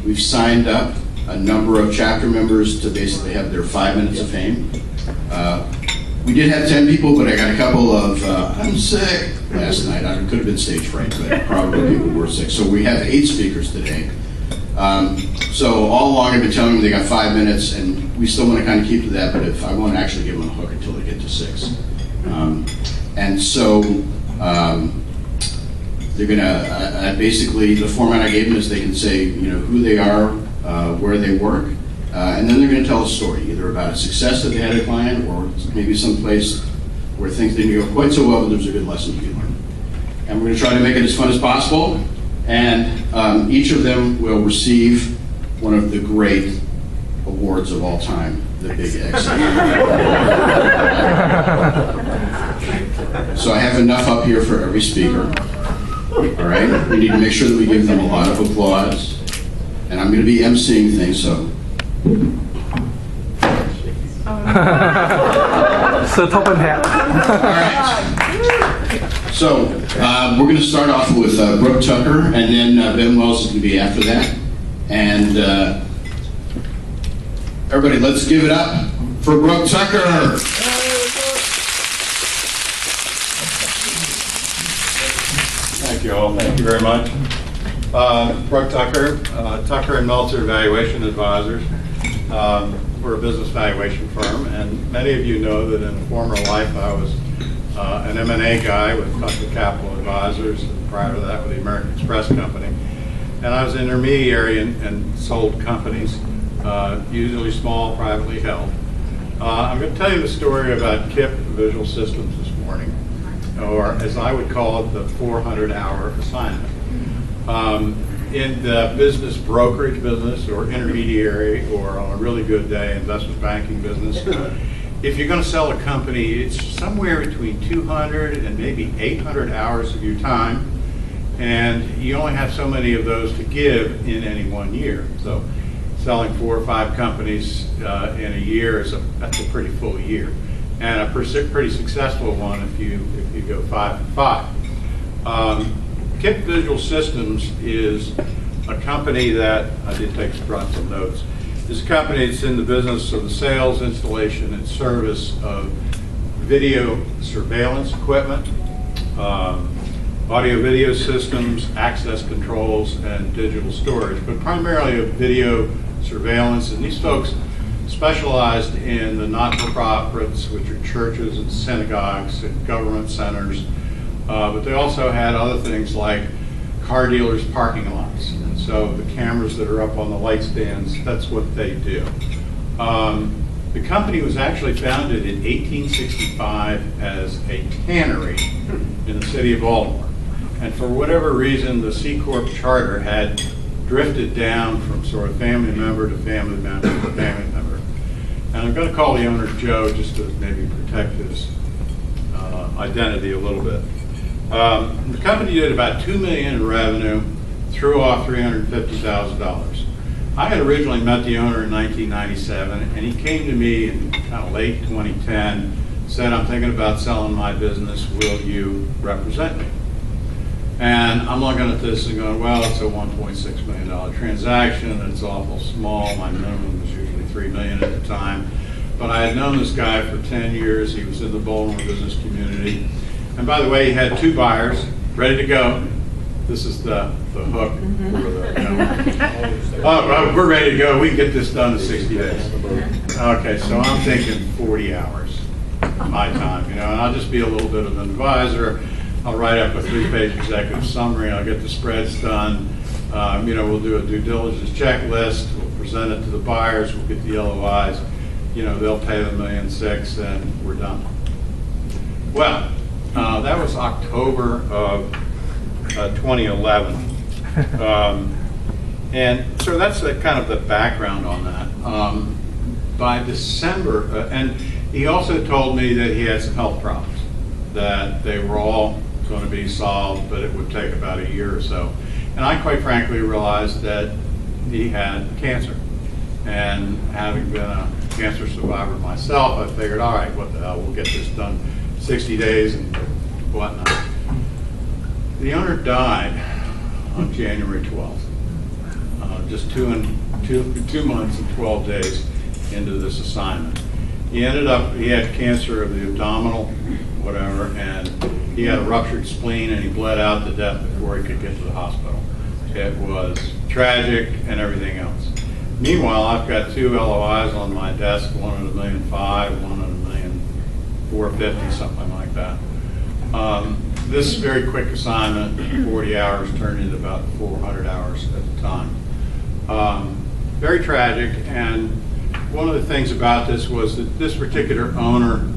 We've signed up a number of chapter members to basically have their 5 minutes of fame. We did have 10 people, but I got a couple of, I'm sick last night. I could have been stage fright, but probably people were sick. So we have 8 speakers today. So all along I've been telling them they got 5 minutes, and we still want to kind of keep to that, but if I won't actually give them a hook until they get to 6. And so they're gonna, basically the format I gave them is they can say, who they are, where they work, and then they're going to tell a story, either about a success that they had a client, or maybe some place where things didn't go quite so well, but there's a good lesson to be learned. And we're going to try to make it as fun as possible, and each of them will receive one of the great awards of all time, the Big X. So I have enough up here for every speaker. All right, we need to make sure that we give them a lot of applause. And I'm going to be emceeing things, so. So top and hat. All right. So we're going to start off with Brooke Tucker, and then Ben Wells is going to be after that. And everybody, let's give it up for Brooke Tucker. Thank you all. Thank you very much. Brooke Tucker, Tucker and Meltzer Valuation Advisors. We're a business valuation firm, and many of you know that in a former life I was an M&A guy with Tucker Capital Advisors, and prior to that with the American Express Company. And I was an intermediary and sold companies, usually small, privately held. I'm going to tell you the story about KIP Visual Systems this morning, or as I would call it, the 400-hour assignment. In the business brokerage business, or intermediary, or on a really good day, investment banking business, if you're going to sell a company, it's somewhere between 200 and maybe 800 hours of your time, and you only have so many of those to give in any one year. So selling 4 or 5 companies in a year that's a pretty full year, and a pretty successful one if you go 5 and 5. KIP Visual Systems is a company that, I did take some notes, is a company that's in the business of the sales, installation, and service of video surveillance equipment, audio-video systems, access controls, and digital storage, but primarily of video surveillance. And these folks specialized in the not-for-profits, which are churches and synagogues and government centers, but they also had other things like car dealers' parking lots. And so the cameras that are up on the light stands, that's what they do. The company was actually founded in 1865 as a tannery in the city of Baltimore. And for whatever reason, the C Corp charter had drifted down from sort of family member to family member to family member. And I'm going to call the owner Joe just to maybe protect his identity a little bit. The company did about $2 million in revenue, threw off $350,000. I had originally met the owner in 1997, and he came to me in kind of late 2010, said, "I'm thinking about selling my business, will you represent me?" And I'm looking at this and going, well, it's a $1.6 million transaction, it's awful small, my minimum was usually $3 million at the time. But I had known this guy for 10 years, he was in the Baltimore business community. And by the way, he had 2 buyers ready to go. This is the hook for the, oh, we're ready to go. We can get this done in 60 days. Okay, so I'm thinking 40 hours, my time, and I'll just be a little bit of an advisor. I'll write up a 3-page executive summary. I'll get the spreads done. We'll do a due diligence checklist. We'll present it to the buyers. We'll get the LOIs. They'll pay the $1.6 million, and we're done. Well. That was October of 2011. And so that's kind of the background on that. By December, and he also told me that he had some health problems, that they were all going to be solved, but it would take about a year or so. And I quite frankly realized that he had cancer. And having been a cancer survivor myself, I figured, all right, what the hell, we'll get this done 60 days and whatnot. The owner died on January 12th. just 2 months and 12 days into this assignment. He had cancer of the abdominal, whatever, and he had a ruptured spleen and he bled out to death before he could get to the hospital. It was tragic and everything else. Meanwhile, I've got 2 LOIs on my desk, one at $1.5 million, one at $1.45 million, something like that. This very quick assignment, 40 hours, turned into about 400 hours at the time. Very tragic, and one of the things about this was that this particular owner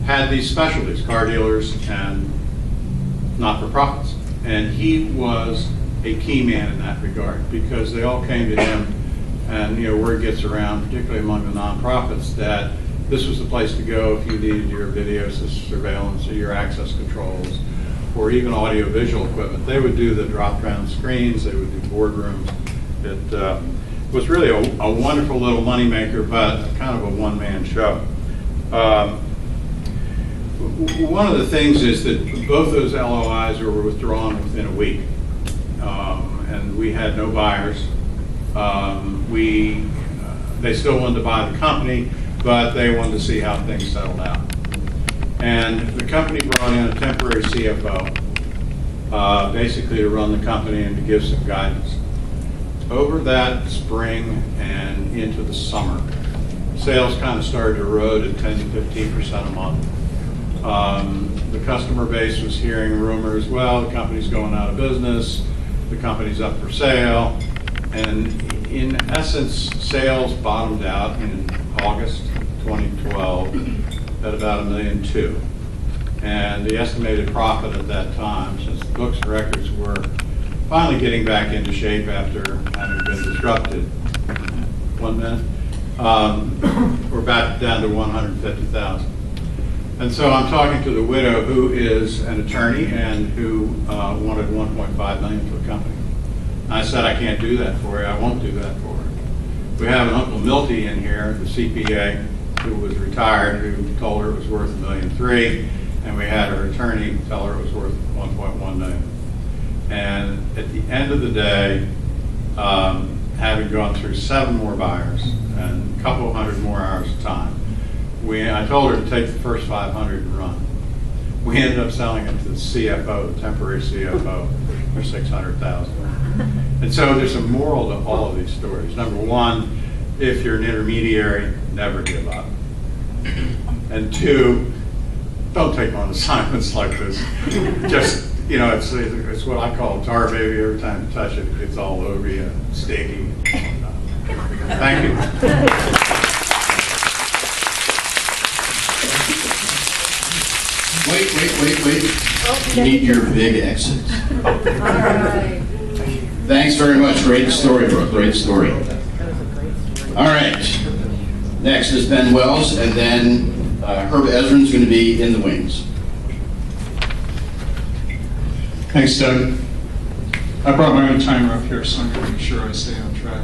had these specialties, car dealers and not-for-profits. And he was a key man in that regard because they all came to him, and word gets around, particularly among the nonprofits, that this was the place to go if you needed your video surveillance or your access controls or even audio-visual equipment. They would do the drop-down screens, they would do boardrooms. It was really a wonderful little moneymaker, but kind of a one-man show. One of the things is that both those LOIs were withdrawn within a week, and we had no buyers. They still wanted to buy the company, but they wanted to see how things settled out. And the company brought in a temporary CFO, basically to run the company and to give some guidance. Over that spring and into the summer, sales kind of started to erode at 10 to 15% a month. The customer base was hearing rumors, well, the company's going out of business, the company's up for sale, and in essence, sales bottomed out in August 2012 at about $1.2 million. And the estimated profit at that time, since the books and records were finally getting back into shape after having been disrupted, 1 minute, we're back down to $150,000. And so I'm talking to the widow, who is an attorney and who wanted $1.5 million for the company. I said, I can't do that for you. I won't do that for her. We have an Uncle Milty in here, the CPA, who was retired, who told her it was worth $1.3 million, and we had her attorney tell her it was worth $1.1 million. And at the end of the day, having gone through 7 more buyers and a couple hundred more hours of time, I told her to take the first 500 and run. We ended up selling it to the CFO, the temporary CFO, for $600,000. And so there's a moral to all of these stories. Number one, if you're an intermediary, never give up. And 2, don't take on assignments like this. Just, it's what I call a tar baby. Every time you touch it, it's all over you, sticky. Thank you. Wait. You need your big exit. All right. Thanks very much. Great story, Brooke. Great story. All right. Next is Ben Wells, and then Herb Ezrin's going to be in the wings. Thanks, Doug. I brought my own timer up here, so I'm going to make sure I stay on track.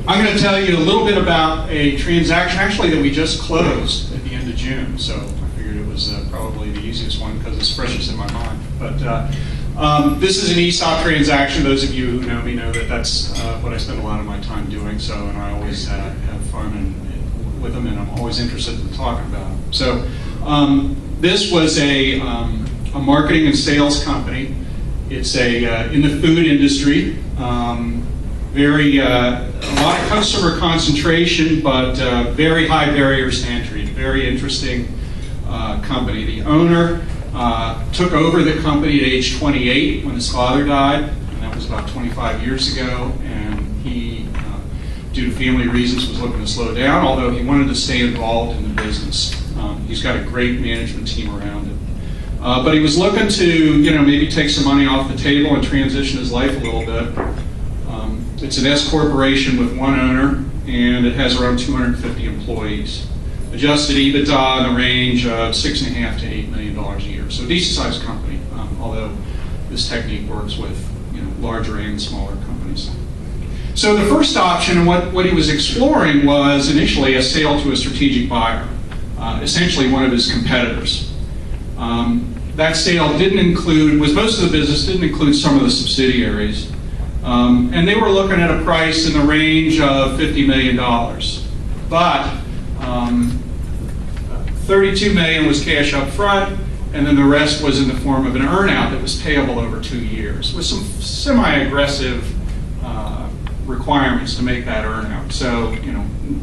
I'm going to tell you a little bit about a transaction, actually, that we just closed at the end of June. So I figured it was probably the easiest one because it's freshest in my mind. But this is an ESOP transaction. Those of you who know me know that that's what I spend a lot of my time doing. So, and I always have fun with them, and I'm always interested in talking about them. So this was a marketing and sales company. It's in the food industry. A lot of customer concentration, but very high barriers to entry. Very interesting company. The owner took over the company at age 28 when his father died, and that was about 25 years ago. And he, due to family reasons, was looking to slow down, although he wanted to stay involved in the business. He's got a great management team around him. But he was looking to, maybe take some money off the table and transition his life a little bit. It's an S corporation with one owner, and it has around 250 employees. Adjusted EBITDA in the range of $6.5 to $8 million a year. So a decent-sized company, although this technique works with larger and smaller companies. So the first option, and what he was exploring, was initially a sale to a strategic buyer, essentially one of his competitors. That sale most of the business didn't include some of the subsidiaries. And they were looking at a price in the range of $50 million. But 32 million was cash up front, and then the rest was in the form of an earnout that was payable over 2 years, with some semi-aggressive requirements to make that earnout. So,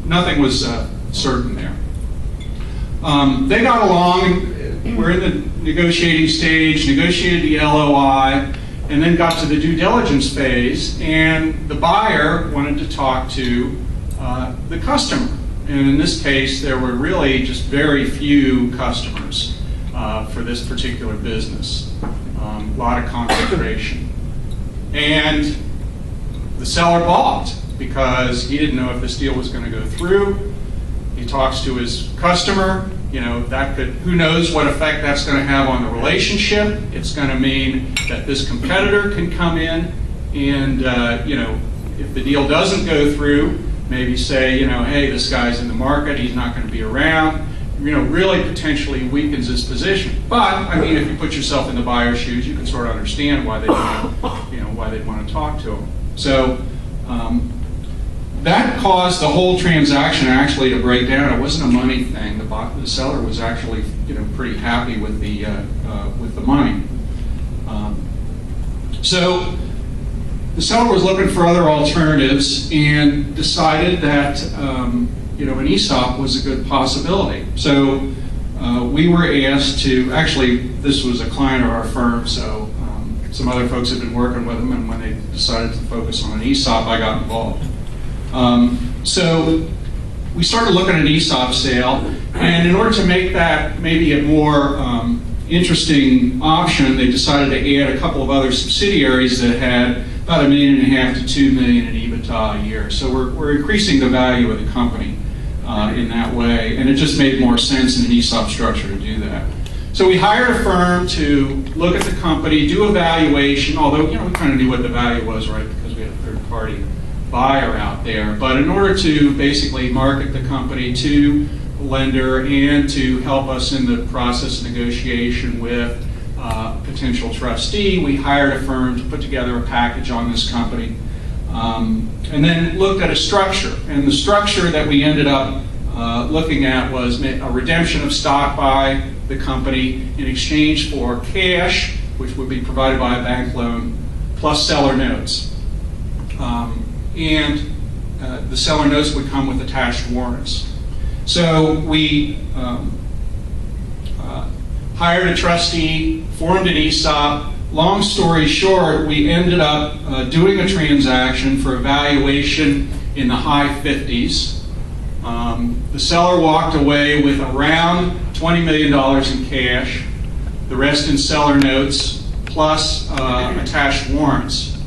nothing was certain there. They got along, we're in the negotiating stage, negotiated the LOI, and then got to the due diligence phase, and the buyer wanted to talk to the customer. And in this case, there were really just very few customers for this particular business. A lot of concentration. And the seller balked because he didn't know if this deal was going to go through. He talks to his customer, that could, who knows what effect that's going to have on the relationship. It's going to mean that this competitor can come in and, if the deal doesn't go through, maybe say, hey, this guy's in the market, he's not going to be around, really potentially weakens his position. But, if you put yourself in the buyer's shoes, you can sort of understand why they why they'd want to talk to him. So, that caused the whole transaction actually to break down. It wasn't a money thing. The seller was actually, pretty happy with the money. So the seller was looking for other alternatives and decided that, an ESOP was a good possibility. So we were asked to, actually, this was a client of our firm, so some other folks had been working with them, and when they decided to focus on an ESOP, I got involved. So we started looking at an ESOP sale, and in order to make that maybe a more interesting option, they decided to add a couple of other subsidiaries that had about $1.5 million to $2 million in EBITDA a year. So we're increasing the value of the company in that way, and it just made more sense in an ESOP structure to do that. So we hired a firm to look at the company, do a valuation, although we kind of knew what the value was, right, because we had a third-party buyer out there. But in order to basically market the company to the lender and to help us in the process of negotiation with a potential trustee, we hired a firm to put together a package on this company, and then looked at a structure. And the structure that we ended up looking at was a redemption of stock by the company in exchange for cash, which would be provided by a bank loan, plus seller notes. And the seller notes would come with attached warrants. So we hired a trustee, formed an ESOP. Long story short, we ended up doing a transaction for a valuation in the high 50s. The seller walked away with around $20 million in cash, the rest in seller notes, plus attached warrants.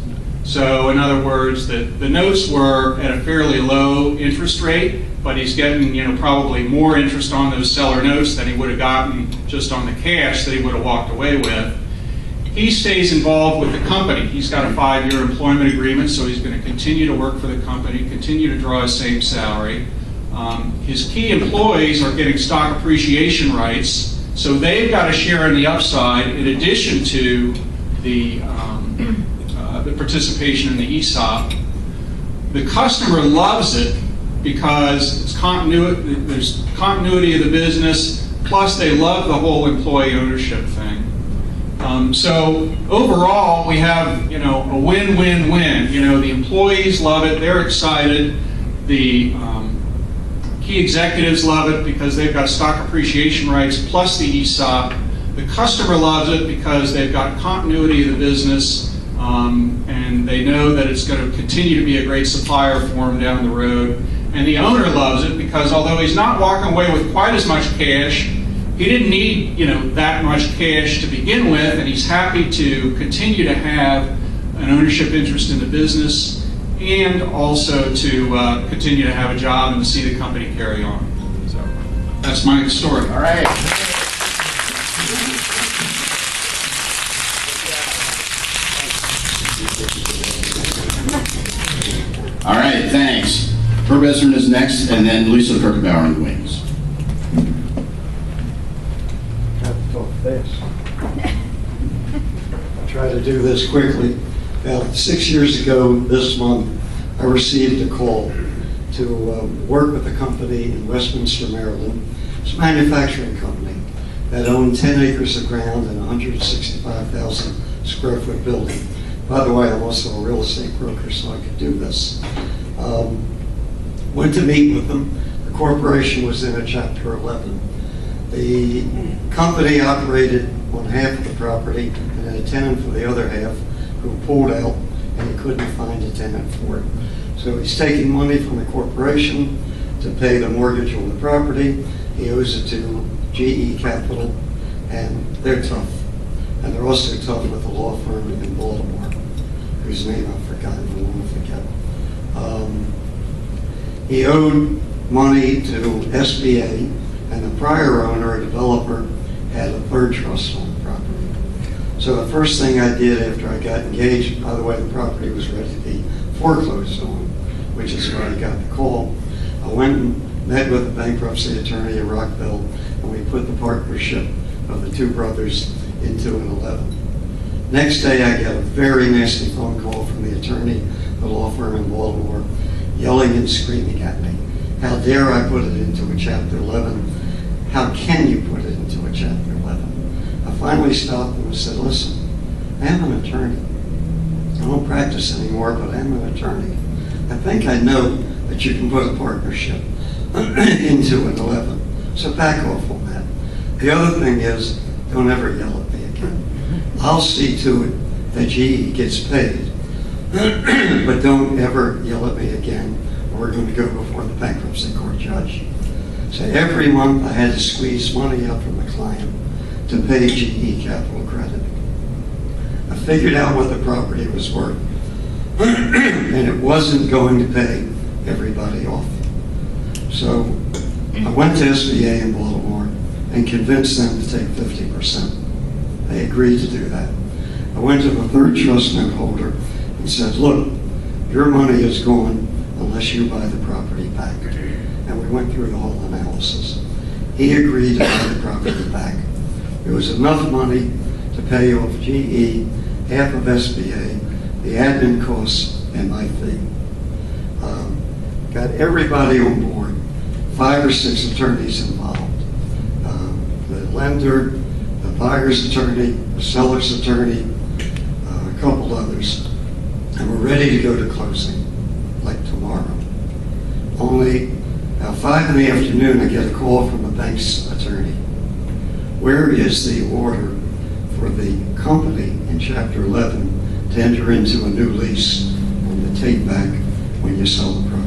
So in other words, the notes were at a fairly low interest rate, but he's getting probably more interest on those seller notes than he would have gotten just on the cash that he would have walked away with. He stays involved with the company. He's got a 5-year employment agreement, so he's going to continue to work for the company, continue to draw his same salary. His key employees are getting stock appreciation rights, so they've got a share in the upside in addition to the participation in the ESOP. The customer loves it because it's continuity, there's continuity of the business, plus they love the whole employee ownership thing. So overall, we have a win-win-win. The employees love it; they're excited. The key executives love it because they've got stock appreciation rights plus the ESOP. The customer loves it because they've got continuity of the business, and they know that it's going to continue to be a great supplier for them down the road. And the owner loves it because although he's not walking away with quite as much cash, he didn't need that much cash to begin with, and he's happy to continue to have an ownership interest in the business and also to continue to have a job and to see the company carry on. So that's my story. All right. All right, thanks. Herb Esern is next, and then Lisa Kirkenbauer in the wings. Have to talk fast. I'll try to do this quickly. About 6 years ago this month, I received a call to work with a company in Westminster, Maryland. It's a manufacturing company that owned 10 acres of ground and a 165,000 square foot building. By the way, I'm also a real estate broker, so I could do this. Went to meet with them. The corporation was in a Chapter 11. The company operated on half of the property and had a tenant for the other half who pulled out and he couldn't find a tenant for it. So he's taking money from the corporation to pay the mortgage on the property. He owes it to GE Capital, and they're tough. And they're also tough with a law firm in Baltimore, whose name I've forgotten, I won't forget. He owed money to SBA, and the prior owner, a developer, had a third trust on the property. So the first thing I did after I got engaged, by the way, the property was ready to be foreclosed on, which is where I got the call. I went and met with the bankruptcy attorney in Rockville, and we put the partnership of the two brothers into an 11. Next day, I got a very nasty phone call from the attorney, the law firm in Baltimore, yelling and screaming at me. How dare I put it into a Chapter 11? How can you put it into a Chapter 11? I finally stopped him and said, listen, I am an attorney. I don't practice anymore, but I am an attorney. I think I know that you can put a partnership into an 11. So back off on that. The other thing is, don't ever yell at me again. I'll see to it that GE gets paid, but don't ever yell at me again, or we're going to go before the bankruptcy court judge. So every month I had to squeeze money out from the client to pay GE Capital credit. I figured out what the property was worth, and it wasn't going to pay everybody off. So I went to SBA in Baltimore and convinced them to take 50%. They agreed to do that. I went to the third trust note holder and said, look, your money is gone unless you buy the property back. And we went through the whole analysis. He agreed to buy the property back. There was enough money to pay off GE, half of SBA, the admin costs, and my fee. Got everybody on board, 5 or 6 attorneys involved. The lender, the buyer's attorney, the seller's attorney, a couple others. And we're ready to go to closing, like tomorrow. Only at 5 in the afternoon, I get a call from the bank's attorney. Where is the order for the company in Chapter 11 to enter into a new lease on the take back when you sell the property?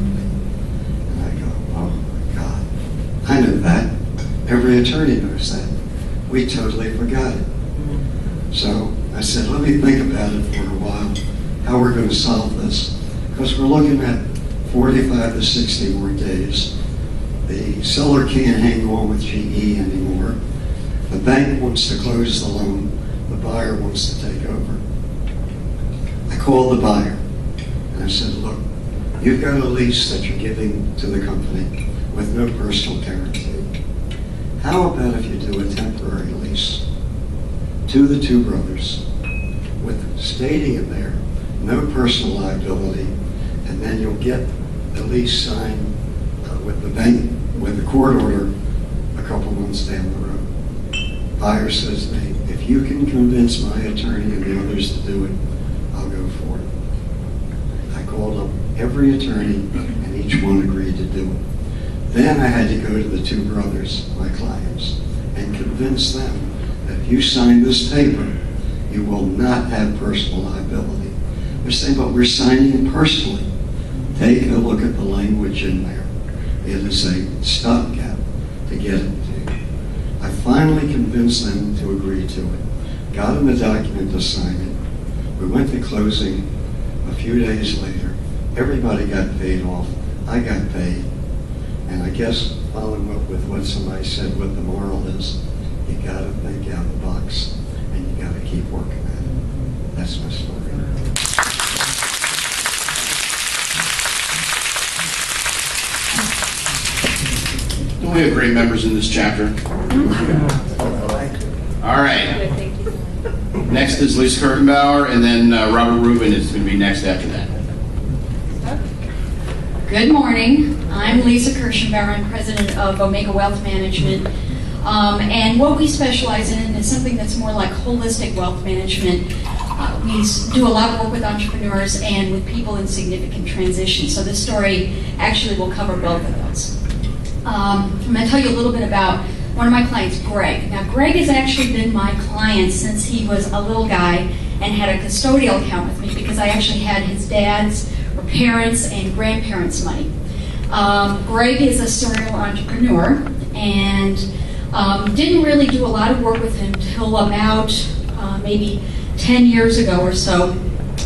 And I go, oh my God, I know that. Every attorney knows that. We totally forgot it. So I said, let me think about it for a while, how we're going to solve this. Because we're looking at 45 to 60 more days. The seller can't hang on with GE anymore. The bank wants to close the loan. The buyer wants to take over. I called the buyer and I said, look, you've got a lease that you're giving to the company with no personal guarantee. How about if you do a temporary lease to the two brothers with stating in there, no personal liability, and then you'll get the lease signed with the bank, with the court order a couple months down the road. Buyer says to me, if you can convince my attorney and the others to do it, I'll go for it. I called up every attorney and each one agreed to do it. Then I had to go to the two brothers, my clients, and convince them that if you sign this paper, you will not have personal liability. They're saying, but we're signing personally. Take a look at the language in there. It is a stopgap to get it to you. I finally convinced them to agree to it. Got them the document to sign it. We went to closing a few days later. Everybody got paid off. I got paid. And I guess following up with what somebody said, what the moral is, you got to think out of the box and you got to keep working at it. That's my story. Don't we have great members in this chapter? All right. Thank you. Next is Lisa Kirchenbauer, and then Robert Rubin is going to be next after that. Good morning. I'm Lisa Kirchenbauer. I'm president of Omega Wealth Management. And what we specialize in is something that's more like holistic wealth management. We do a lot of work with entrepreneurs and with people in significant transition. So this story actually will cover both of those. I'm going to tell you a little bit about one of my clients, Greg. Now, Greg has actually been my client since he was a little guy and had a custodial account with me because I actually had his dad's or parents' and grandparents' money. Greg is a serial entrepreneur and didn't really do a lot of work with him until about maybe 10 years ago or so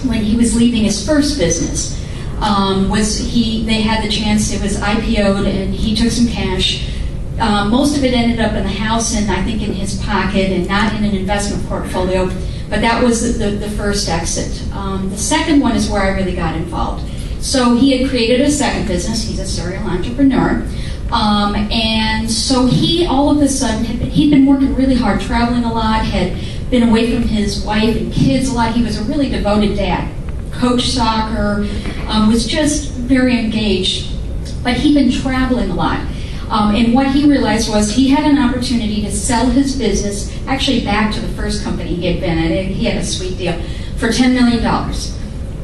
when he was leaving his first business. They had the chance, it was IPO'd and he took some cash. Most of it ended up in the house and I think in his pocket and not in an investment portfolio, but that was the first exit. The second one is where I really got involved. So he had created a second business, he's a serial entrepreneur, and so he all of a sudden, he'd been working really hard, traveling a lot, had been away from his wife and kids a lot. He was a really devoted dad, coached soccer, was just very engaged, but he'd been traveling a lot. And what he realized was he had an opportunity to sell his business, actually back to the first company he had been at. He had a sweet deal for $10 million.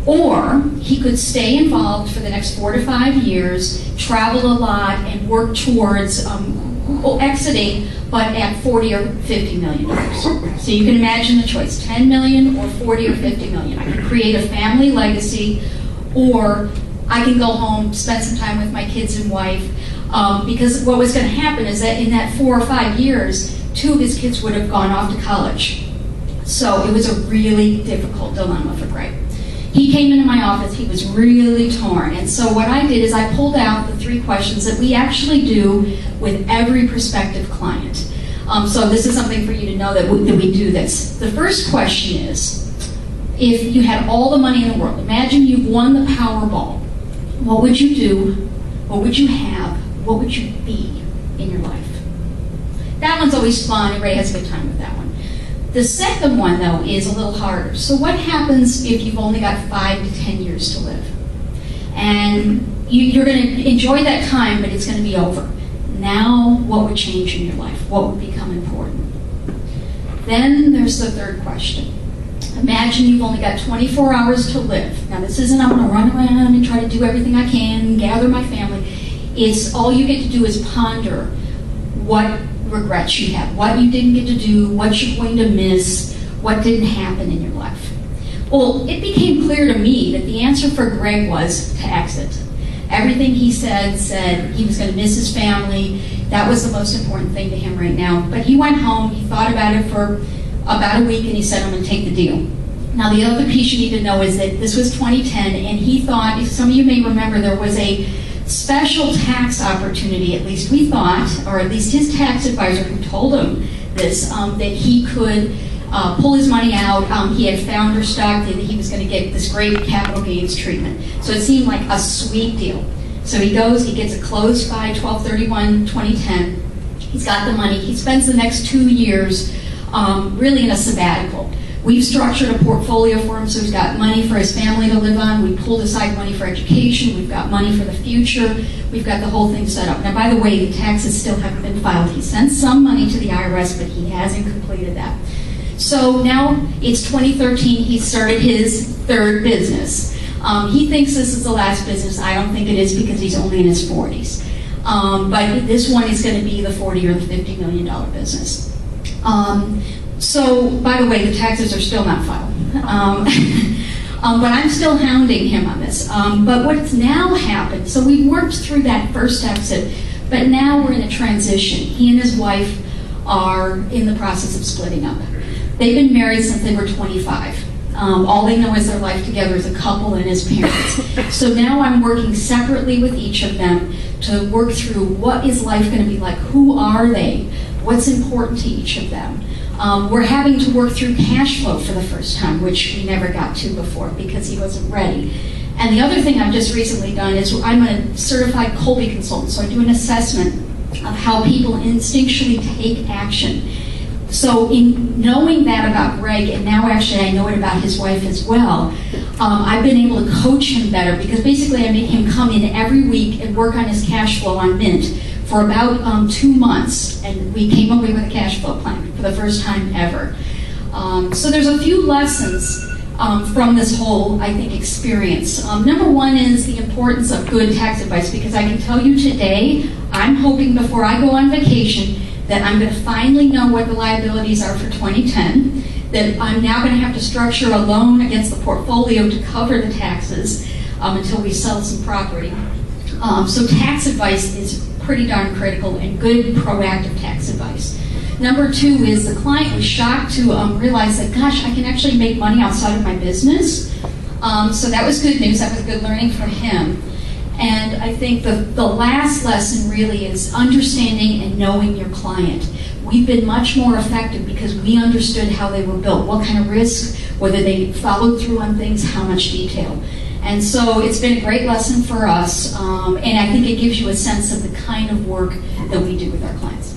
Or he could stay involved for the next 4 to 5 years, travel a lot, and work towards exiting, but at $40 or $50 million. So you can imagine the choice, 10 million or 40 or 50 million. I can create a family legacy, or I can go home, spend some time with my kids and wife. Because what was going to happen is that in that 4 or 5 years, 2 of his kids would have gone off to college. So it was a really difficult dilemma for Greg. He came into my office, he was really torn. And so what I did is I pulled out the 3 questions that we actually do with every prospective client. So this is something for you to know that we do this. The first question is, if you had all the money in the world, imagine you've won the Powerball, what would you do? What would you have? What would you be in your life? That one's always fun. Everybody has a good time with that one. The second one, though, is a little harder. So what happens if you've only got 5 to 10 years to live? And you're going to enjoy that time, but it's going to be over. Now, what would change in your life? What would become important? Then there's the third question. Imagine you've only got 24 hours to live. Now, this isn't I'm going to run around and try to do everything I can, gather my family. It's all you get to do is ponder what regrets you have, what you didn't get to do, what you're going to miss, what didn't happen in your life. Well, it became clear to me that the answer for Greg was to exit. Everything he said he was going to miss his family. That was the most important thing to him right now. But he went home, he thought about it for about a week, and he said, I'm going to take the deal. Now, the other piece you need to know is that this was 2010, and he thought, some of you may remember, there was a special tax opportunity, at least we thought, or at least his tax advisor who told him this, that he could pull his money out. He had founder stock, that he was going to get this great capital gains treatment. So it seemed like a sweet deal. So he goes, he gets it closed by 12/31/2010. He's got the money. He spends the next 2 years really in a sabbatical. We've structured a portfolio for him, so he's got money for his family to live on. We pulled aside money for education. We've got money for the future. We've got the whole thing set up. Now, by the way, the taxes still haven't been filed. He sent some money to the IRS, but he hasn't completed that. So now it's 2013. He started his third business. He thinks this is the last business. I don't think it is because he's only in his 40s. But this one is going to be the $40 or the $50 million business. So, by the way, the taxes are still not filed. But I'm still hounding him on this. But what's now happened, so we worked through that first exit, but now we're in a transition. He and his wife are in the process of splitting up. They've been married since they were 25. All they know is their life together as a couple and as parents. So now I'm working separately with each of them to work through what is life going to be like, who are they, what's important to each of them. We're having to work through cash flow for the first time, which we never got to before because he wasn't ready. And the other thing I've just recently done is I'm a certified Colby consultant, so I do an assessment of how people instinctually take action. So in knowing that about Greg, and now actually I know it about his wife as well, I've been able to coach him better because basically I make him come in every week and work on his cash flow on Mint for about 2 months, and we came away with a cash flow plan for the first time ever. So there's a few lessons from this whole, I think, experience. Number one is the importance of good tax advice, because I can tell you today, I'm hoping before I go on vacation that I'm going to finally know what the liabilities are for 2010, that I'm now going to have to structure a loan against the portfolio to cover the taxes until we sell some property. So tax advice is pretty darn critical, and good proactive tax advice. Number two is the client was shocked to realize that, gosh, I can actually make money outside of my business. So that was good news. That was good learning for him. And I think the last lesson really is understanding and knowing your client. We've been much more effective because we understood how they were built, what kind of risk, whether they followed through on things, how much detail. And so it's been a great lesson for us, and I think it gives you a sense of the kind of work that we do with our clients.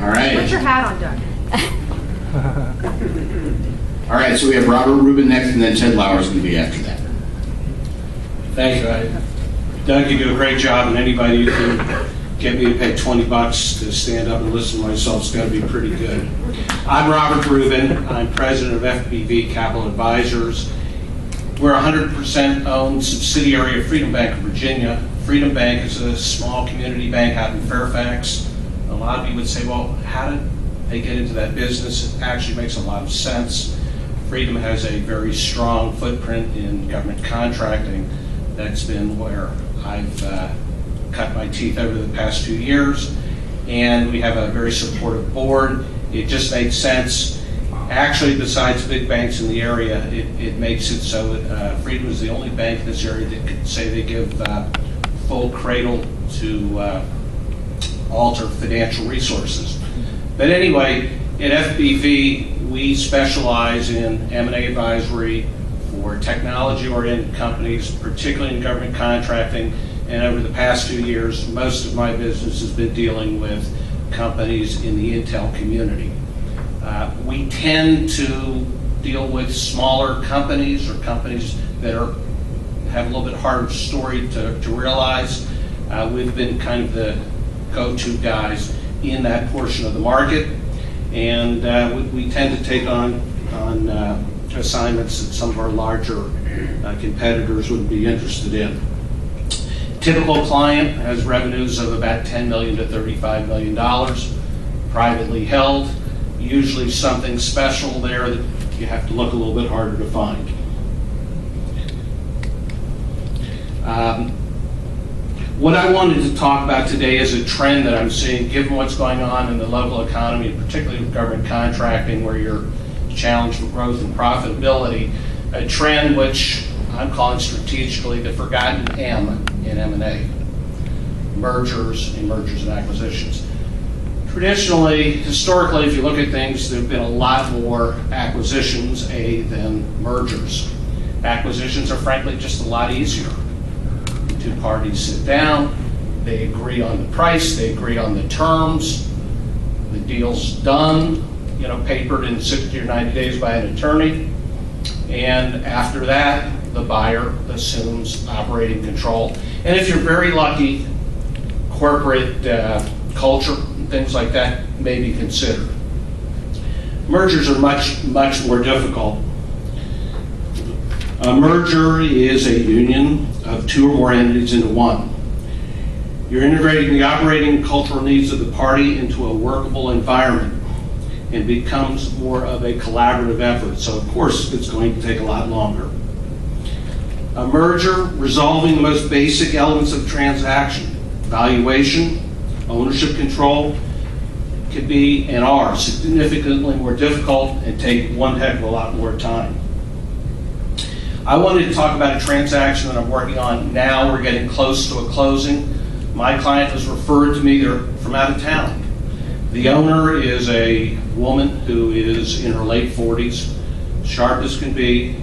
All right. Put your hat on, Doug. All right, so we have Robert Rubin next, and then Ted Lauer is going to be after that. Thank you. Doug, you do a great job, and anybody who can get me to pay $20 to stand up and listen to myself is going to be pretty good. I'm Robert Rubin. I'm president of FBV Capital Advisors. We're a 100% owned subsidiary of Freedom Bank of Virginia. Freedom Bank is a small community bank out in Fairfax. A lot of you would say, well, how did they get into that business? It actually makes a lot of sense. Freedom has a very strong footprint in government contracting. That's been where I've cut my teeth over the past 2 years. And we have a very supportive board. It just made sense. Actually, besides big banks in the area, it makes it so that Freedom is the only bank in this area that could say they give full cradle to alter financial resources. But anyway, at FBV, we specialize in M&A advisory for technology-oriented companies, particularly in government contracting. And over the past 2 years, most of my business has been dealing with companies in the Intel community. We tend to deal with smaller companies or companies that have a little bit harder story to realize. We've been kind of the go-to guys in that portion of the market, and we tend to take on assignments that some of our larger competitors would be interested in. Typical client has revenues of about $10 million to $35 million, privately held, usually something special there that you have to look a little bit harder to find. What I wanted to talk about today is a trend that I'm seeing, given what's going on in the local economy, and particularly with government contracting, where you're challenged with growth and profitability, a trend which I'm calling strategically the forgotten M in M&A, mergers and acquisitions. Traditionally, historically, if you look at things, there have been a lot more acquisitions, than mergers. Acquisitions are frankly just a lot easier. Two parties sit down, they agree on the price, they agree on the terms, the deal's done, papered in 60 or 90 days by an attorney, and after that, the buyer assumes operating control. And if you're very lucky, corporate culture and things like that may be considered. Mergers are much more difficult. A merger is a union of two or more entities into one. You're integrating the operating and cultural needs of the party into a workable environment, and becomes more of a collaborative effort. So of course, it's going to take a lot longer. A merger, resolving the most basic elements of transaction, valuation, ownership control, could be and are significantly more difficult and take one heck of a lot more time. I wanted to talk about a transaction that I'm working on now. We're getting close to a closing. My client was referred to me. They're from out of town. The owner is a woman who is in her late 40s, sharp as can be,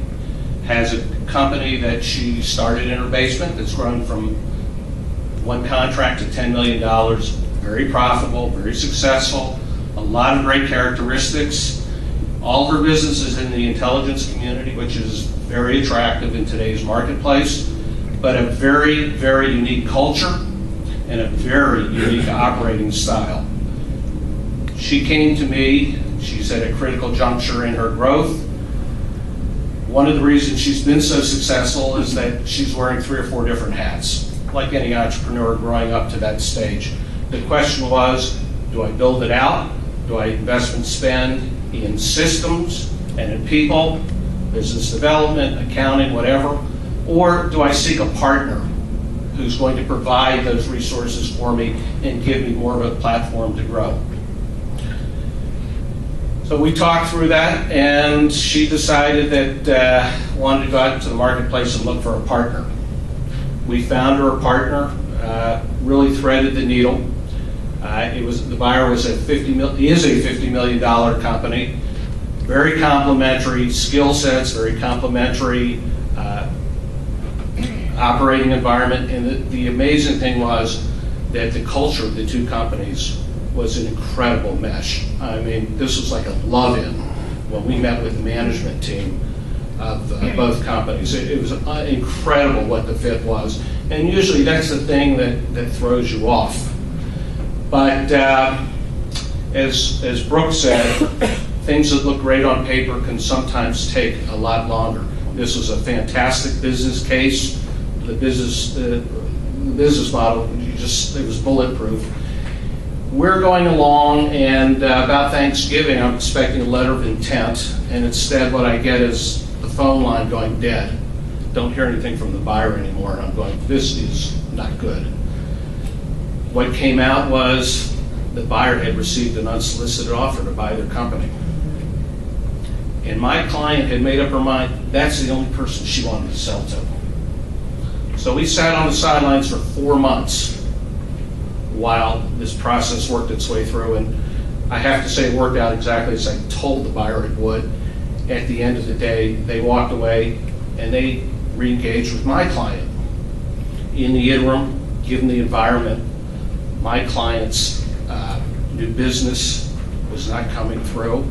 has a company that she started in her basement that's grown from one contract to $10 million, very profitable, very successful, a lot of great characteristics. All of her business is in the intelligence community, which is very attractive in today's marketplace, but a very, very unique culture and a very unique operating style. She came to me, she's at a critical juncture in her growth. One of the reasons she's been so successful is that she's wearing 3 or 4 different hats, like any entrepreneur growing up to that stage. The question was, do I build it out? Do I invest and spend in systems and in people, business development, accounting, whatever? Or do I seek a partner who's going to provide those resources for me and give me more of a platform to grow? So we talked through that, and she decided that wanted to go out into the marketplace and look for a partner. We found her a partner, really threaded the needle. The buyer is a $50 million company, very complementary skill sets, very complementary operating environment, and the amazing thing was that the culture of the two companies was an incredible mesh. I mean, this was like a love-in when we met with the management team of both companies. It was incredible what the fit was, and usually that's the thing that throws you off. But as Brooke said, things that look great on paper can sometimes take a lot longer. This was a fantastic business case. The business model, it was bulletproof. We're going along, and about Thanksgiving, I'm expecting a letter of intent, and instead what I get is the phone line going dead. Don't hear anything from the buyer anymore, and I'm going, this is not good. What came out was the buyer had received an unsolicited offer to buy their company. And my client had made up her mind, that's the only person she wanted to sell to. So we sat on the sidelines for 4 months while this process worked its way through, and I have to say it worked out exactly as I told the buyer it would. At the end of the day, they walked away and they re-engaged with my client. In the interim, given the environment, my client's new business was not coming through.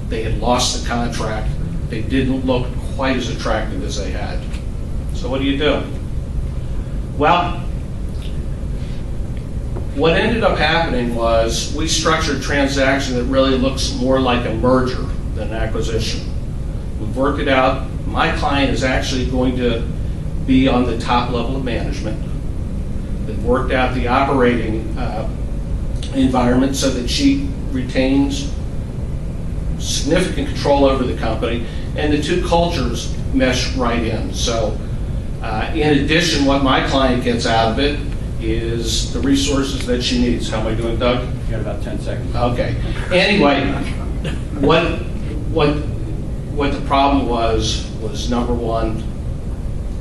They had lost the contract. They didn't look quite as attractive as they had. So what do you do? Well, what ended up happening was we structured a transaction that really looks more like a merger than an acquisition. We've worked it out. My client is actually going to be on the top level of management. They've worked out the operating environment so that she retains significant control over the company, and the two cultures mesh right in. So in addition, what my client gets out of it is the resources that she needs. How am I doing, Doug? You got about 10 seconds. Okay. Anyway, what the problem was number one,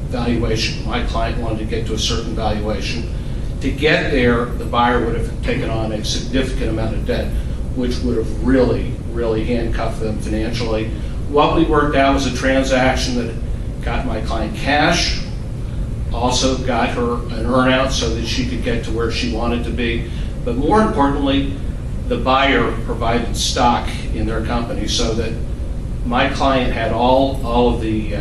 valuation. My client wanted to get to a certain valuation. To get there, the buyer would have taken on a significant amount of debt, which would have really, really handcuffed them financially. What we worked out was a transaction that got my client cash, also got her an earnout so that she could get to where she wanted to be. But more importantly, the buyer provided stock in their company so that my client had all of the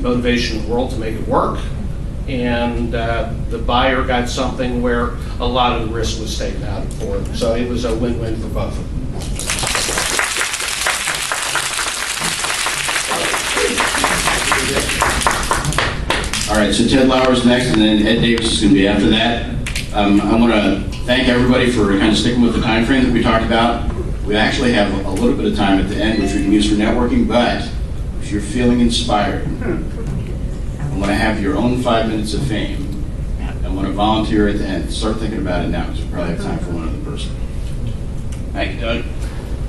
motivation in the world to make it work, and the buyer got something where a lot of the risk was taken out for him. So it was a win-win for both of them. All right, so Ted Lauer's next, and then Ed Davis is going to be after that. I want to thank everybody for kind of sticking with the time frame that we talked about. We actually have a little bit of time at the end, which we can use for networking, but if you're feeling inspired, I want to have your own 5 minutes of fame. I want to volunteer at the end. Start thinking about it now, because we probably have time for one other person. Thank you, Doug.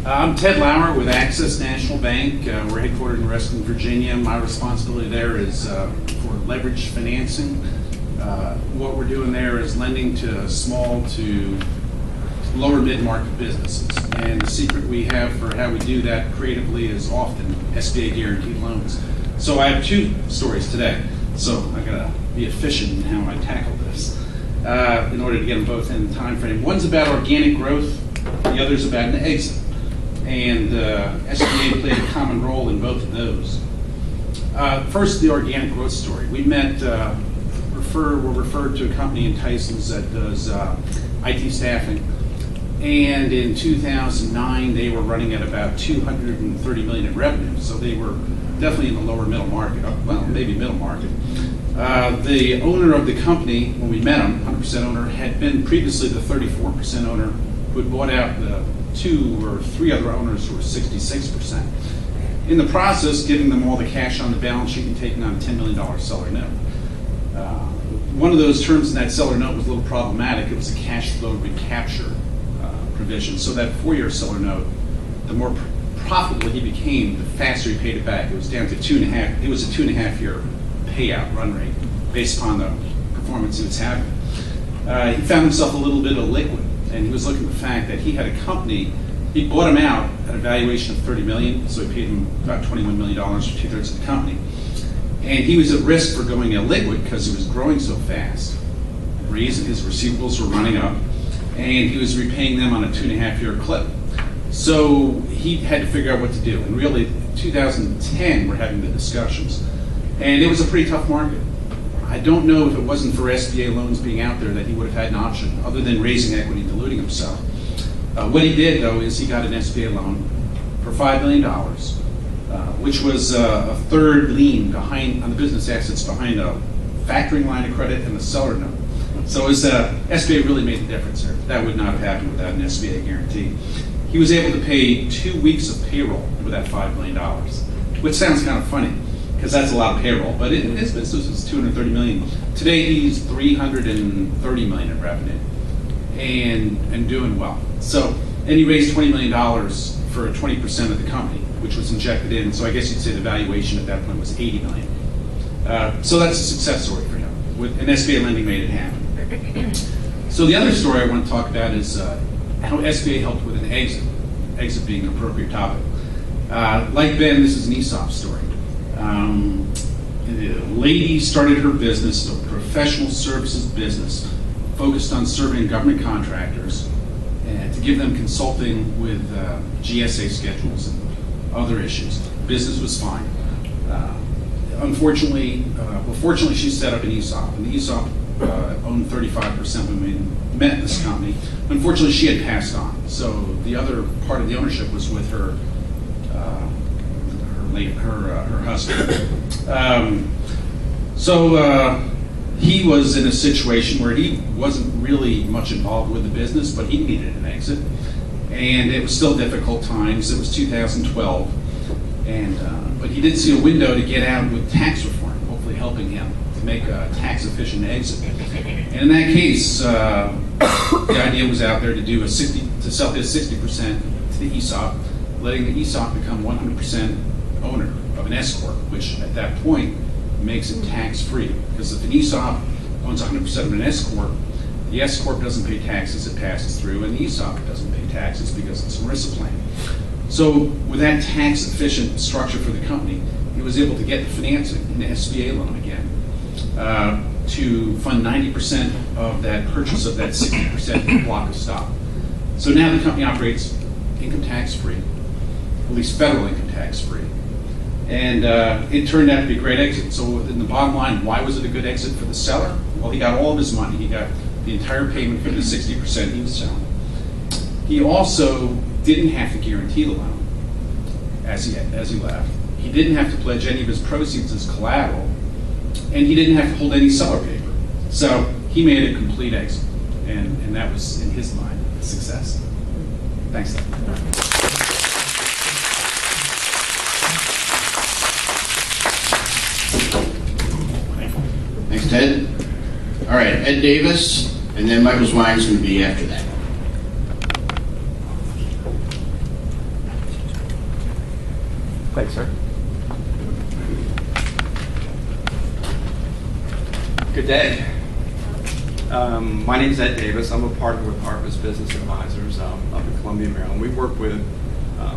I'm Ted Lauer with Access National Bank. We're headquartered in Reston, Virginia. My responsibility there is for leverage financing. What we're doing there is lending to small to lower mid-market businesses. And the secret we have for how we do that creatively is often SBA guaranteed loans. So I have two stories today. So I gotta be efficient in how I tackle this in order to get them both in the time frame. One's about organic growth, the other's about an exit. And SBA played a common role in both of those. First, the organic growth story. We met, we're referred to a company in Tyson's that does IT staffing. And in 2009, they were running at about 230 million in revenue. So they were definitely in the lower middle market, well, maybe middle market. The owner of the company, when we met him, 100% owner, had been previously the 34% owner who had bought out the 2 or 3 other owners who were 66%. In the process, giving them all the cash on the balance sheet and taking on a $10 million seller note. One of those terms in that seller note was a little problematic. It was a cash flow recapture provision. So that 4-year seller note, the more profitable he became, the faster he paid it back. It was down to 2.5. It was a 2.5-year payout run rate based upon the performance he was having. He found himself a little bit illiquid, and he was looking at the fact that he had a company. He bought him out at a valuation of $30 million, so he paid him about $21 million for 2/3 of the company. And he was at risk for going illiquid because he was growing so fast. His receivables were running up, and he was repaying them on a 2.5-year clip. So he had to figure out what to do. And really, 2010, we're having the discussions. And it was a pretty tough market. I don't know if it wasn't for SBA loans being out there that he would have had an option other than raising equity and diluting himself. What he did, though, is he got an SBA loan for $5 million, which was a third lien behind on the business assets behind a factoring line of credit and the seller note. So it was, SBA really made the difference there. That would not have happened without an SBA guarantee. He was able to pay 2 weeks of payroll with that $5 million, which sounds kind of funny because that's a lot of payroll, but his business was $230 million. Today he's $330 million in revenue and doing well. So, and he raised $20 million for 20% of the company, which was injected in. So I guess you'd say the valuation at that point was $80 million. So that's a success story for him. And SBA lending made it happen. So the other story I want to talk about is how SBA helped with an exit. Exit being an appropriate topic. Like Ben, this is an ESOP story. The lady started her business, a professional services business, focused on serving government contractors and to give them consulting with GSA schedules and other issues. Business was fine. Fortunately, she set up an ESOP, and the ESOP owned 35% when we met this company. Unfortunately, she had passed on, so the other part of the ownership was with her husband. He was in a situation where he wasn't really much involved with the business, but he needed an exit, and it was still difficult times. It was 2012, but he did see a window to get out with tax reform, hopefully helping him to make a tax-efficient exit. And in that case, the idea was out there to sell his 60% to the ESOP, letting the ESOP become 100% owner of an S corp, which at that point makes it tax-free. Because if an ESOP owns 100% of an S corp, the S corp doesn't pay taxes; it passes through, and the ESOP doesn't pay taxes because it's an ERISA plan. So with that tax-efficient structure for the company, he was able to get the financing, an SBA loan again, to fund 90% of that purchase of that 60% block of stock. So now the company operates income tax-free, at least federal income tax-free. And it turned out to be a great exit. So in the bottom line, why was it a good exit for the seller? Well, he got all of his money. He got the entire payment for the 60% he was selling. He also didn't have to guarantee the loan as he left. He didn't have to pledge any of his proceeds as collateral, and he didn't have to hold any seller paper. So he made a complete exit, and that was, in his mind, a success. Thanks, Ted. Thanks, Ted. All right, Ed Davis, and then Michael Zwine's going to be after that. Thanks, sir. Good day. My name is Ed Davis. I'm a partner with Harvest Business Advisors up in Columbia, Maryland. We work with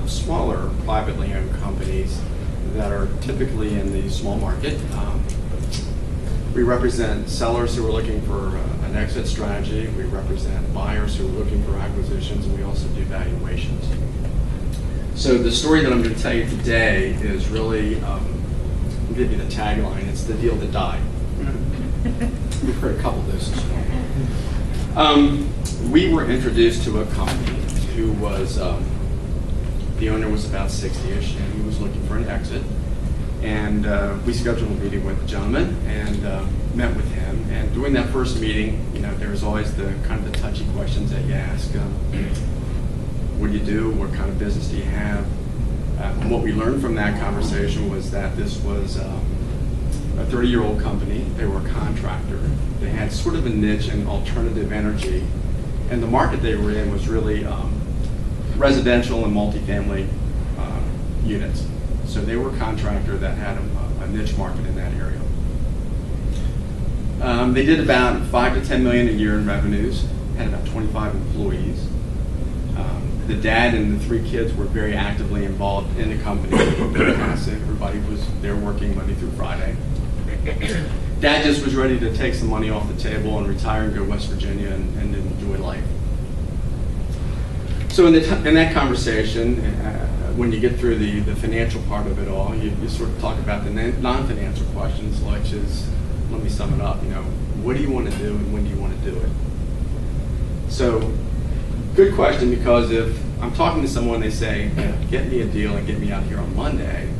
smaller privately owned companies that are typically in the small market. We represent sellers who are looking for an exit strategy. We represent buyers who are looking for acquisitions, and we also do valuations. So the story that I'm going to tell you today is really, I'll give you the tagline, it's the deal that died. We've heard a couple of those this morning. We were introduced to a company who was, the owner was about 60-ish, and he was looking for an exit. And we scheduled a meeting with the gentleman and met with him. And during that first meeting, you know, there's always the kind of the touchy questions that you ask. What do you do? What kind of business do you have? And what we learned from that conversation was that this was a 30-year-old company. They were a contractor. They had sort of a niche in alternative energy. And the market they were in was really residential and multifamily units. So they were a contractor that had a niche market in that area. They did about 5 to 10 million a year in revenues, had about 25 employees. The dad and the 3 kids were very actively involved in the company. Everybody was there working Monday through Friday. Dad just was ready to take some money off the table and retire and go to West Virginia and enjoy life. So in that conversation, when you get through the financial part of it all, you sort of talk about the non-financial questions, which is, let me sum it up, you know, what do you want to do and when do you want to do it? So, good question, because if I'm talking to someone, they say, get me a deal and get me out here on Monday,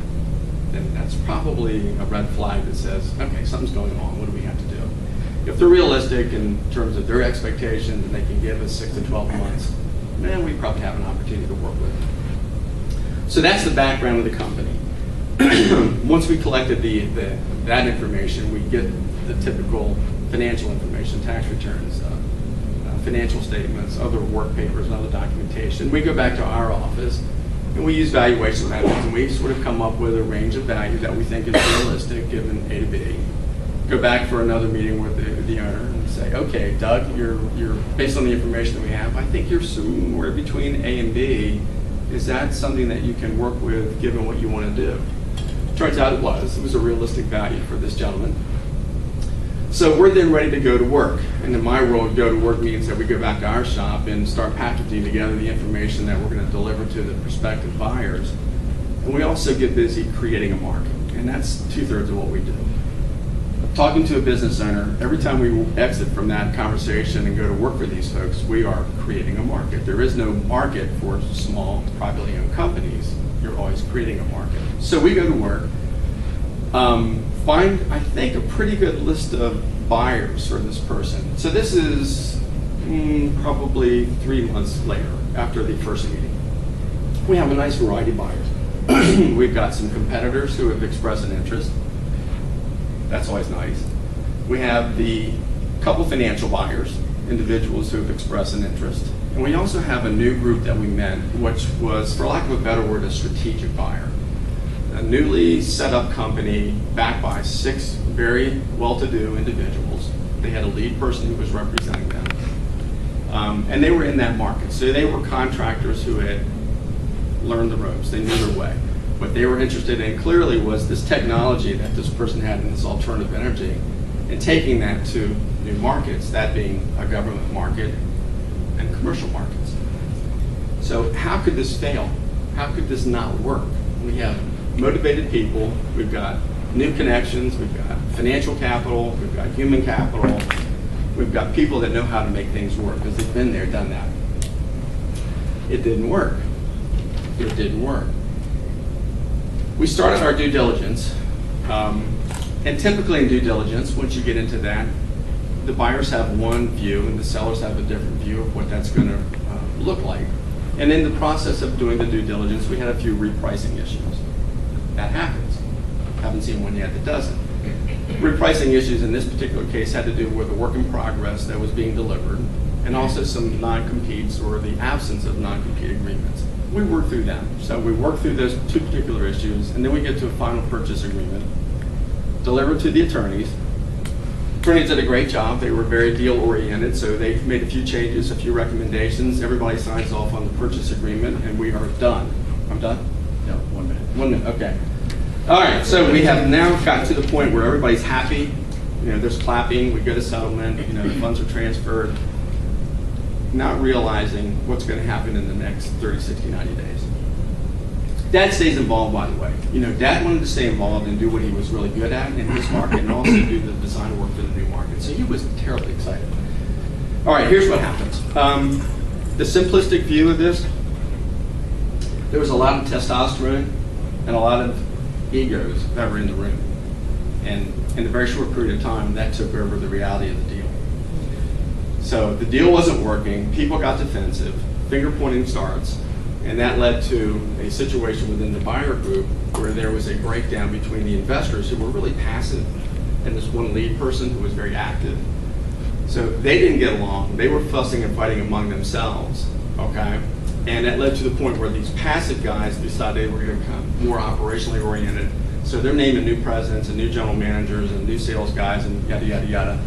then that's probably a red flag that says, okay, something's going on, what do we have to do? If they're realistic in terms of their expectations and they can give us 6 to 12 months, then we probably have an opportunity to work with. So that's the background of the company. Once we collected that information, we get the typical financial information, tax returns, financial statements, other work papers, and other documentation. We go back to our office, and we use valuation methods, and we sort of come up with a range of value that we think is realistic given A to B. Go back for another meeting with the owner and say, okay, Doug, you're based on the information that we have, I think you're somewhere between A and B. Is that something that you can work with given what you want to do? Turns out it was. It was a realistic value for this gentleman. So we're then ready to go to work. And in my world, go to work means that we go back to our shop and start packaging together the information that we're going to deliver to the prospective buyers. And we also get busy creating a market. And that's 2/3 of what we do. Talking to a business owner, every time we exit from that conversation and go to work for these folks, we are creating a market. There is no market for small, privately owned companies. You're always creating a market. So we go to work, find, I think, a pretty good list of buyers for this person. So this is probably 3 months later, after the first meeting. We have a nice variety of buyers. We've got some competitors who have expressed an interest. That's always nice. We have the couple financial buyers, individuals who have expressed an interest. And we also have a new group that we met, which was, for lack of a better word, a strategic buyer. A newly set up company backed by 6 very well-to-do individuals. They had a lead person who was representing them. And they were in that market. So they were contractors who had learned the ropes. They knew their way. What they were interested in clearly was this technology that this person had in this alternative energy and taking that to new markets, that being a government market and commercial markets. So how could this fail? How could this not work? We have motivated people, we've got new connections, we've got financial capital, we've got human capital, we've got people that know how to make things work because they've been there, done that. It didn't work. It didn't work. We started our due diligence, and typically in due diligence, once you get into that, the buyers have one view and the sellers have a different view of what that's going to look like. And in the process of doing the due diligence, we had a few repricing issues. That happens. Haven't seen one yet that doesn't. Repricing issues in this particular case had to do with a work in progress that was being delivered, and also some non-competes or the absence of non-compete agreements. We worked through them. So we worked through those 2 particular issues, and then we get to a final purchase agreement, delivered to the attorneys. Attorneys did a great job. They were very deal-oriented, so they made a few changes, a few recommendations. Everybody signs off on the purchase agreement, and we are done. I'm done? No, 1 minute. 1 minute, okay. All right, so we have now gotten to the point where everybody's happy. There's clapping, we go to settlement, the funds are transferred, not realizing what's going to happen in the next 30, 60, 90 days. Dad stays involved, by the way. Dad wanted to stay involved and do what he was really good at in his market and also do the design work for the new market. So he was terribly excited. All right, here's what happens. The simplistic view of this, there was a lot of testosterone and a lot of egos that were in the room. And in a very short period of time, that took over the reality of the deal. So the deal wasn't working, people got defensive, finger pointing starts, and that led to a situation within the buyer group where there was a breakdown between the investors who were really passive and this one lead person who was very active. So they didn't get along, they were fussing and fighting among themselves, okay? And that led to the point where these passive guys decided they were going to become more operationally oriented. So they're naming new presidents and new general managers and new sales guys and yada, yada, yada.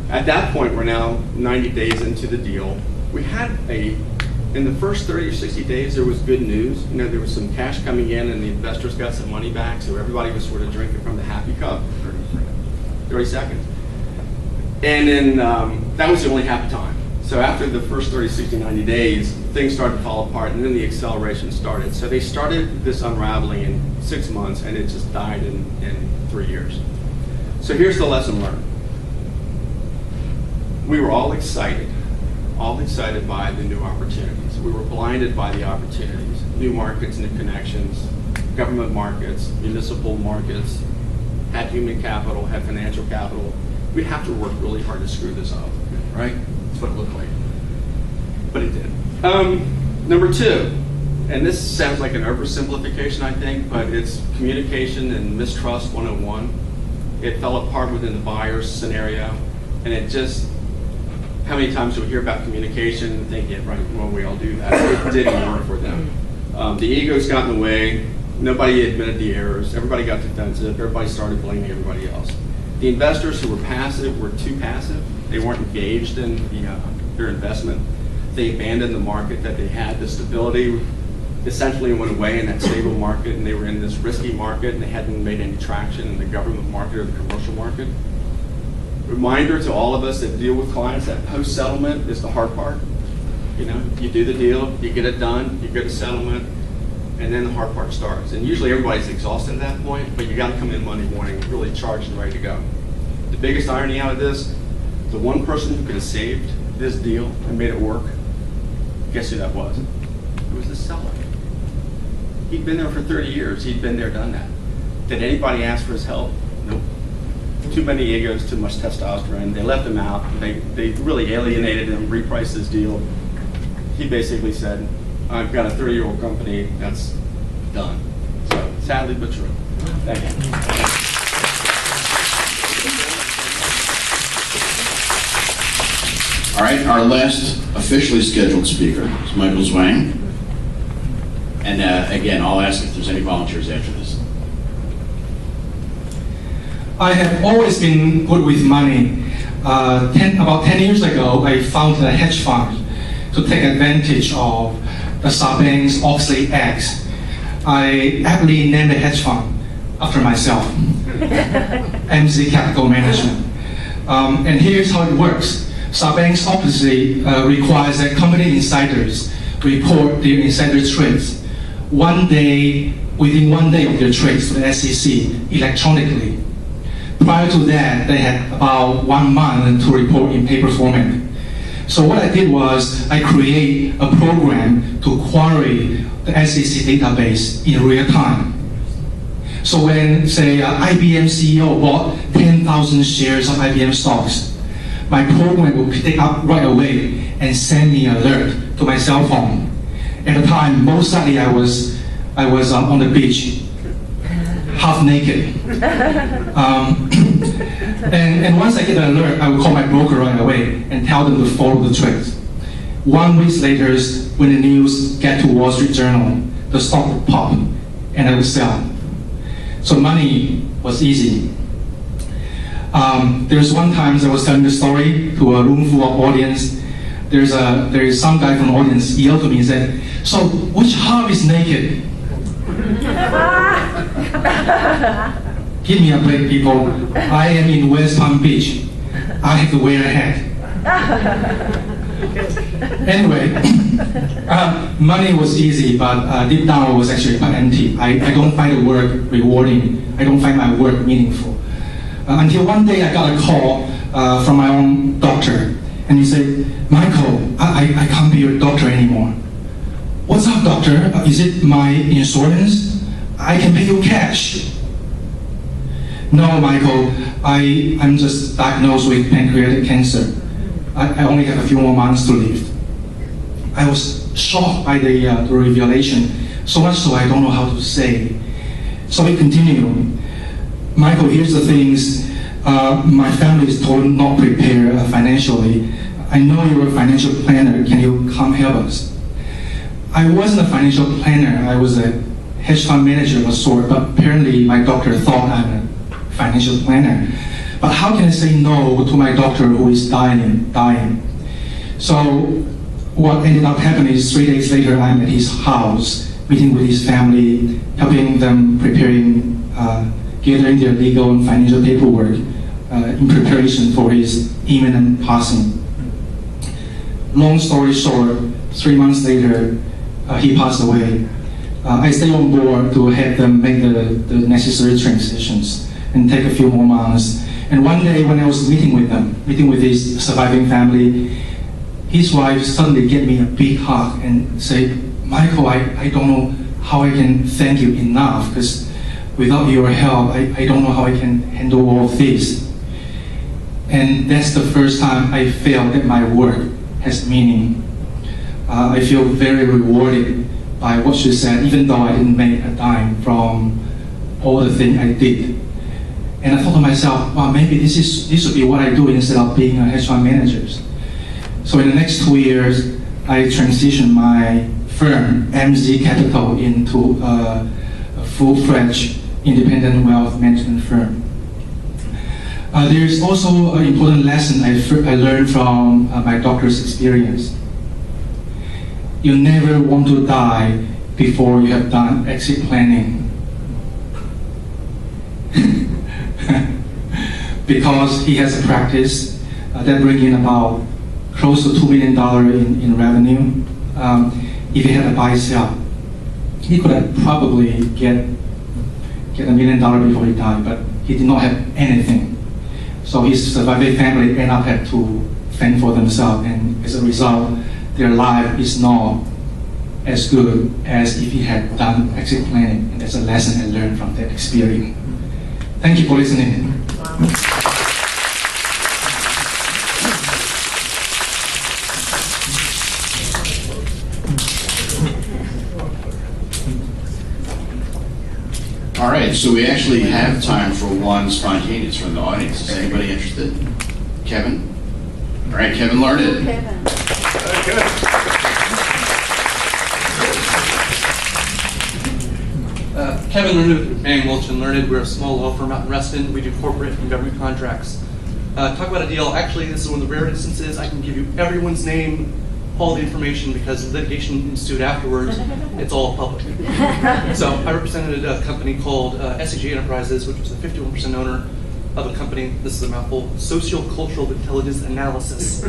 At that point, we're now 90 days into the deal. We had in the first 30 or 60 days, there was good news. There was some cash coming in and the investors got some money back, so everybody was sort of drinking from the happy cup. 30 seconds. And then that was the only happy time. So after the first 30, 60, 90 days, things started to fall apart, and then the acceleration started. So they started this unraveling in 6 months, and it just died in 3 years. So here's the lesson learned. We were all excited by the new opportunities. We were blinded by the opportunities. New markets, new connections, government markets, municipal markets, had human capital, had financial capital. We'd have to work really hard to screw this up, right? That's what it looked like. But it did. Number two, and this sounds like an oversimplification, I think, but it's communication and mistrust 101. It fell apart within the buyer's scenario, and it just, how many times do we hear about communication and think, yeah, right, well, we all do that. It didn't work for them. The egos got in the way. Nobody admitted the errors. Everybody got defensive. Everybody started blaming everybody else. The investors who were passive were too passive. They weren't engaged in their investment. They abandoned the market that they had. The stability essentially went away in that stable market, and they were in this risky market, and they hadn't made any traction in the government market or the commercial market. Reminder to all of us that deal with clients that post-settlement is the hard part. You do the deal, you get it done, you get a settlement, and then the hard part starts. And usually everybody's exhausted at that point, but you got to come in Monday morning really charged and ready to go. The biggest irony out of this, the one person who could have saved this deal and made it work, guess who that was? It was the seller. He'd been there for 30 years. He'd been there, done that. Did anybody ask for his help? Nope. Too many egos, too much testosterone. They left him out. They really alienated him, repriced his deal. He basically said, I've got a 30-year-old company that's done. So sadly but true. Thank you. All right, our last officially scheduled speaker is Michael Zwang. And again, I'll ask if there's any volunteers after this. I have always been good with money. About 10 years ago, I founded a hedge fund to take advantage of the Sarbanes-Oxley Act. I happily named the hedge fund after myself, MC Capital Management. And here's how it works. Sarbanes-Oxley requires that company insiders report their insider trades within 1 day of their trades to the SEC electronically. Prior to that, they had about 1 month to report in paper format. So what I did was I create a program to query the SEC database in real time. So when, say, IBM CEO bought 10,000 shares of IBM stocks, my program will pick it up right away and send me an alert to my cell phone. At the time, most likely I was on the beach, half naked. And once I get an alert, I will call my broker right away and tell them to follow the trades. 1 week later, when the news get to Wall Street Journal, the stock would pop and I would sell. So money was easy. There's one time I was telling the story to a room full of audience. There is some guy from the audience yelled to me and said, "So which half is naked?" Give me a break, people. I am in West Palm Beach. I have to wear a hat. Anyway, money was easy, but deep down it was actually quite empty. I don't find the work rewarding. I don't find my work meaningful. Until one day I got a call from my own doctor, and he said, Michael, I can't be your doctor anymore. What's up, doctor? Is it my insurance? I can pay you cash. No, Michael, I'm just diagnosed with pancreatic cancer. I only have a few more months to live. I was shocked by the revelation, so much so I don't know how to say. So we continue. Michael, here's the things. My family is totally not prepared financially. I know you're a financial planner. Can you come help us? I wasn't a financial planner. I was a hedge fund manager of a sort, but apparently my doctor thought I'm a financial planner. But how can I say no to my doctor who is dying? So what ended up happening is 3 days later, I'm at his house, meeting with his family, helping them gathering their legal and financial paperwork in preparation for his imminent passing. Long story short, 3 months later, he passed away. I stayed on board to help them make the necessary transitions and take a few more months. And one day when I was meeting with his surviving family, his wife suddenly gave me a big hug and said, Michael, I don't know how I can thank you enough, because without your help, I don't know how I can handle all of this. And that's the first time I felt that my work has meaning. I feel very rewarded by what she said, even though I didn't make a dime from all the things I did. And I thought to myself, wow, maybe this should be what I do instead of being a hedge fund manager. So in the next 2 years, I transitioned my firm, MZ Capital, into a full-fledged independent wealth management firm. There's also an important lesson I learned from my doctor's experience. You never want to die before you have done exit planning. Because he has a practice that brings in about close to $2 million in revenue. If he had a buy-sell, he could have probably get $1 million before he died, but he did not have anything. So his surviving family ended up had to fend for themselves, and as a result, their life is not as good as if he had done exit planning. And that's a lesson I learned from that experience. Thank you for listening. All right, so we actually have time for one spontaneous from the audience. Is anybody interested? Kevin? All right, Kevin Learned. Kevin. Kevin Learned with Bang Welch and Learned. We're a small law firm out in Reston. We do corporate and government contracts. Talk about a deal. Actually, this is one of the rare instances I can give you everyone's name, all the information, because litigation ensued afterwards. It's all public. So I represented a company called SEG Enterprises, which was the 51% owner of a company, this is a mouthful, Sociocultural Intelligence Analysis,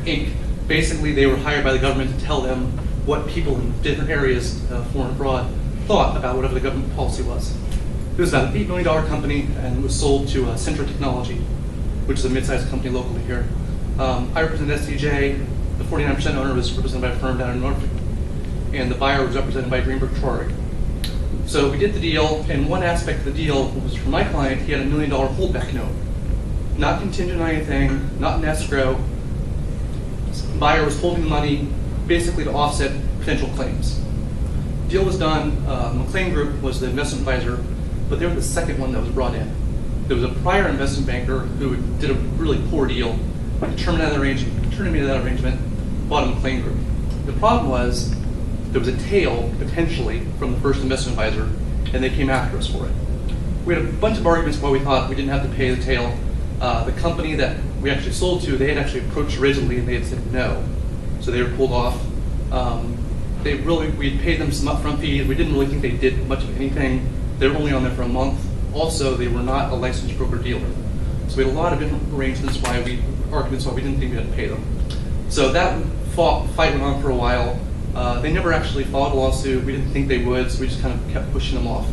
Inc. Basically, they were hired by the government to tell them what people in different areas, foreign and abroad, thought about whatever the government policy was. It was about an $8 million company and was sold to Centra Technology, which is a mid-sized company locally here. I represent SEJ. The 49% owner was represented by a firm down in Norfolk, and the buyer was represented by Greenberg Traurig. So we did the deal, and one aspect of the deal was for my client, he had $1 million holdback note. Not contingent on anything, not in escrow. The buyer was holding the money basically to offset potential claims. Deal was done. McLean Group was the investment advisor, but they were the second one that was brought in. There was a prior investment banker who did a really poor deal, terminated that arrangement, bought a McLean Group. The problem was there was a tail, potentially, from the first investment advisor, and they came after us for it. We had a bunch of arguments why we thought we didn't have to pay the tail. The company that we actually sold to, they had actually approached originally, and they had said no. So they were pulled off. We paid them some upfront fees. We didn't really think they did much of anything. They were only on there for a month. Also, they were not a licensed broker-dealer. So we had a lot of different arguments why we didn't think we had to pay them. So that fight went on for a while. They never actually filed a lawsuit. We didn't think they would, so we just kind of kept pushing them off.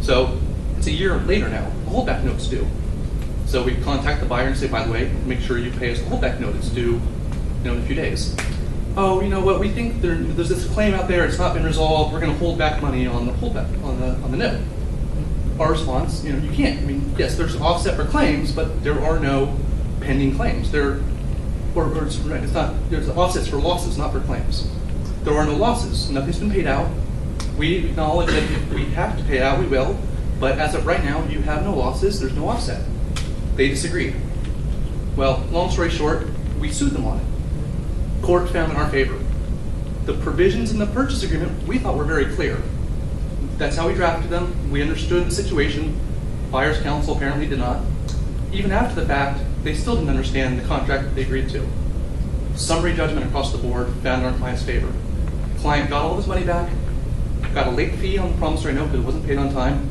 So it's a year later now. The holdback note's due. So we contact the buyer and say, by the way, make sure you pay us the holdback note. It's due, in a few days. Oh, you know what? We think there's this claim out there. It's not been resolved. We're going to hold back money on the holdback on the note. Our response, you can't. I mean, yes, there's offset for claims, but there are no pending claims. There's offsets for losses, not for claims. There are no losses. Nothing's been paid out. We acknowledge that if we have to pay it out, we will. But as of right now, you have no losses. There's no offset. They disagreed. Well, long story short, we sued them on it. Court found in our favor. The provisions in the purchase agreement we thought were very clear. That's how we drafted them. We understood the situation. Buyer's counsel apparently did not. Even after the fact, they still didn't understand the contract that they agreed to. Summary judgment across the board found in our client's favor. The client got all of his money back, got a late fee on the promissory note because it wasn't paid on time.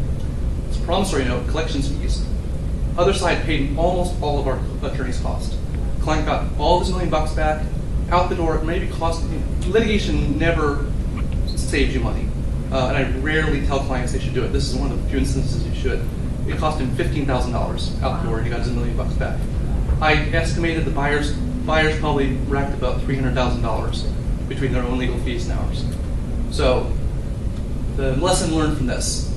It's a promissory note, collections fees. Other side paid almost all of our attorney's cost. Client got all of his $1 million back, out the door. Maybe litigation never saves you money. And I rarely tell clients they should do it. This is one of the few instances you should. It cost him $15,000 out the door, and he got his $1 million back. I estimated the buyers probably racked about $300,000 between their own legal fees and ours. So the lesson learned from this: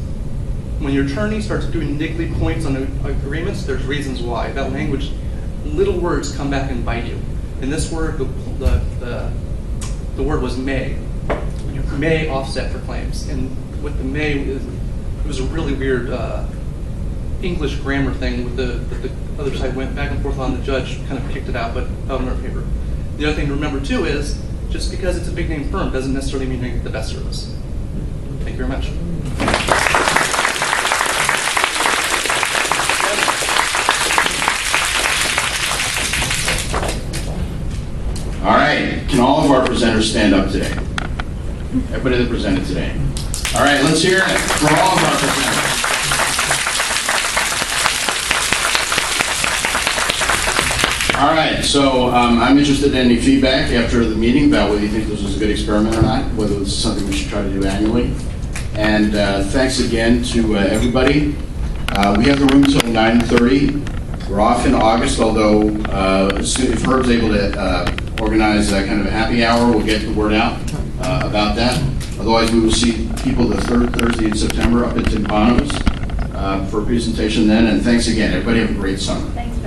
when your attorney starts doing niggly points on agreements, there's reasons why. That language, little words come back and bite you. In this word, the word was may. You may offset for claims. And with the may, it was a really weird English grammar thing with the other side went back and forth on. The judge kind of kicked it out, but out in our favor. The other thing to remember too is, just because it's a big name firm doesn't necessarily mean they get the best service. Thank you very much. All right, can all of our presenters stand up today? Everybody that presented today. All right, let's hear it for all of our presenters. All right, so I'm interested in any feedback after the meeting about whether you think this was a good experiment or not, whether this is something we should try to do annually. And thanks again to everybody. We have the room till 9:30. We're off in August, although if Herb's able to organize kind of a happy hour, we'll get the word out about that. Otherwise, we will see people the third Thursday in September up at Timpano's for a presentation then. And thanks again. Everybody have a great summer. Thanks.